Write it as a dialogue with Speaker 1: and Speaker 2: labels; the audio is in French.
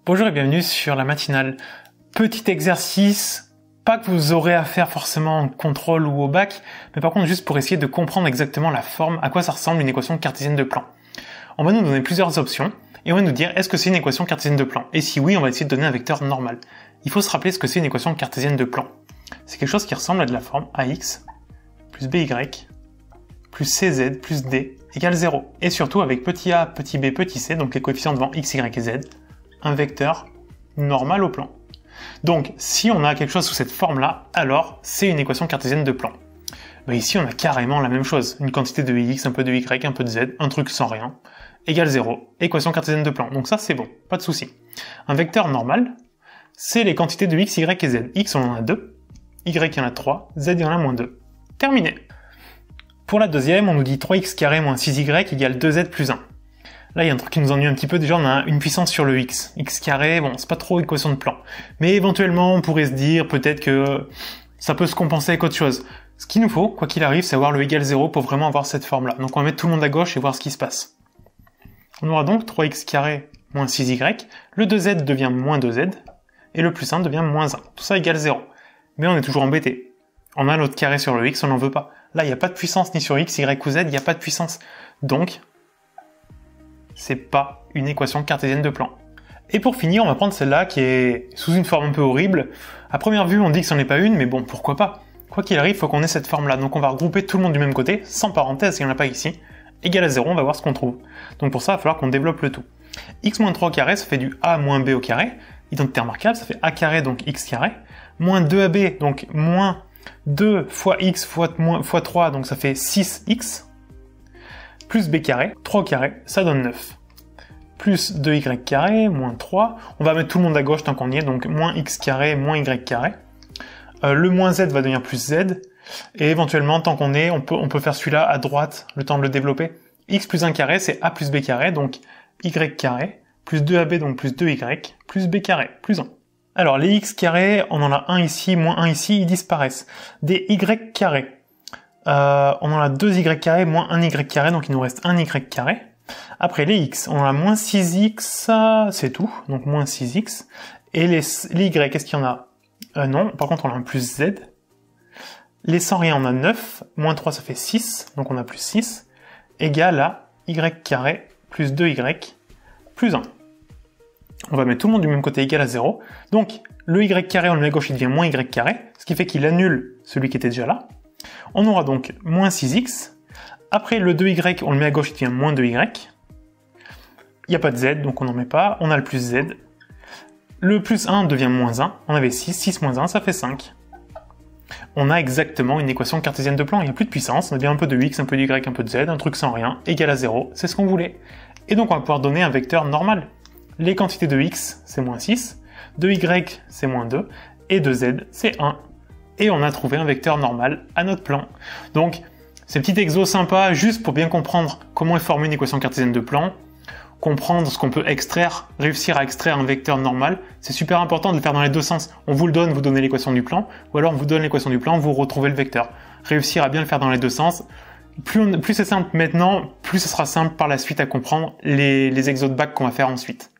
Speaker 1: Bonjour et bienvenue sur la matinale. Petit exercice, pas que vous aurez à faire forcément en contrôle ou au bac, mais par contre juste pour essayer de comprendre exactement la forme, à quoi ça ressemble une équation cartésienne de plan. On va nous donner plusieurs options et on va nous dire est-ce que c'est une équation cartésienne de plan? Et si oui, on va essayer de donner un vecteur normal. Il faut se rappeler ce que c'est une équation cartésienne de plan. C'est quelque chose qui ressemble à de la forme ax plus by plus cz plus d égale 0. Et surtout avec petit a, petit b, petit c, donc les coefficients devant x, y et z, un vecteur normal au plan. Donc, si on a quelque chose sous cette forme-là, alors c'est une équation cartésienne de plan. Mais ici, on a carrément la même chose. Une quantité de x, un peu de y, un peu de z, un truc sans rien, égale 0. Équation cartésienne de plan. Donc ça, c'est bon, pas de souci. Un vecteur normal, c'est les quantités de x, y et z. X, on en a 2, y, il y en a 3, z, il y en a moins 2. Terminé. Pour la deuxième, on nous dit 3x carré moins 6y égale 2z plus 1. Là, il y a un truc qui nous ennuie un petit peu. Déjà, on a une puissance sur le x. X carré, bon, c'est pas trop une équation de plan. Mais éventuellement, on pourrait se dire peut-être que ça peut se compenser avec autre chose. Ce qu'il nous faut, quoi qu'il arrive, c'est avoir le égal 0 pour vraiment avoir cette forme-là. Donc on va mettre tout le monde à gauche et voir ce qui se passe. On aura donc 3x carré moins 6y. Le 2z devient moins 2z. Et le plus 1 devient moins 1. Tout ça égale 0. Mais on est toujours embêté. On a notre carré sur le x, on n'en veut pas. Là, il n'y a pas de puissance ni sur x, y ou z, il n'y a pas de puissance. Donc, c'est pas une équation cartésienne de plan. Et pour finir, on va prendre celle-là qui est sous une forme un peu horrible. À première vue, on dit que c'en est pas une, mais bon, pourquoi pas? Quoi qu'il arrive, il faut qu'on ait cette forme-là. Donc on va regrouper tout le monde du même côté, sans parenthèse, il n'y en a pas ici. Égal à 0, on va voir ce qu'on trouve. Donc pour ça, il va falloir qu'on développe le tout. X moins 3 au carré, ça fait du a moins b au carré. Identité remarquable, ça fait a carré, donc x carré. Moins 2ab, donc moins 2 fois x fois 3, donc ça fait 6x. Plus b carré, 3 au carré, ça donne 9. Plus 2y carré, moins 3. On va mettre tout le monde à gauche tant qu'on y est, donc moins x carré, moins y carré. Le moins z va devenir plus z. Et éventuellement, tant qu'on est, on peut faire celui-là à droite, le temps de le développer. X plus 1 carré, c'est a plus b carré, donc y carré, plus 2ab, donc plus 2y, plus b carré, plus 1. Alors, les x carrés, on en a 1 ici, moins 1 ici, ils disparaissent. Des y carrés. On en a 2y carré moins 1y carré, donc il nous reste 1y carré. Après les x, on en a moins 6x, c'est tout, donc moins 6x. Et les y, qu'est-ce qu'il y en a? Non, par contre on a un plus z. Les sans rien, on a 9, moins 3 ça fait 6, donc on a plus 6, égale à y carré plus 2y plus 1. On va mettre tout le monde du même côté égal à 0. Donc le y carré, on le met à gauche, il devient moins y carré, ce qui fait qu'il annule celui qui était déjà là. On aura donc moins 6x. Après, le 2y, on le met à gauche, il devient moins 2y. Il n'y a pas de z, donc on n'en met pas. On a le plus z. Le plus 1 devient moins 1. On avait 6. 6 moins 1, ça fait 5. On a exactement une équation cartésienne de plan. Il n'y a plus de puissance. On a bien un peu de x, un peu d'y, un peu de z, un truc sans rien, égal à 0. C'est ce qu'on voulait. Et donc, on va pouvoir donner un vecteur normal. Les quantités de x, c'est moins 6. De y, c'est moins 2. Et de z, c'est 1. Et on a trouvé un vecteur normal à notre plan. Donc, ces petits exos sympas, juste pour bien comprendre comment est formée une équation cartésienne de plan, comprendre ce qu'on peut extraire, réussir à extraire un vecteur normal, c'est super important de le faire dans les deux sens. On vous le donne, vous donnez l'équation du plan, ou alors on vous donne l'équation du plan, vous retrouvez le vecteur. Réussir à bien le faire dans les deux sens, plus c'est simple maintenant, plus ce sera simple par la suite à comprendre les exos de bac qu'on va faire ensuite.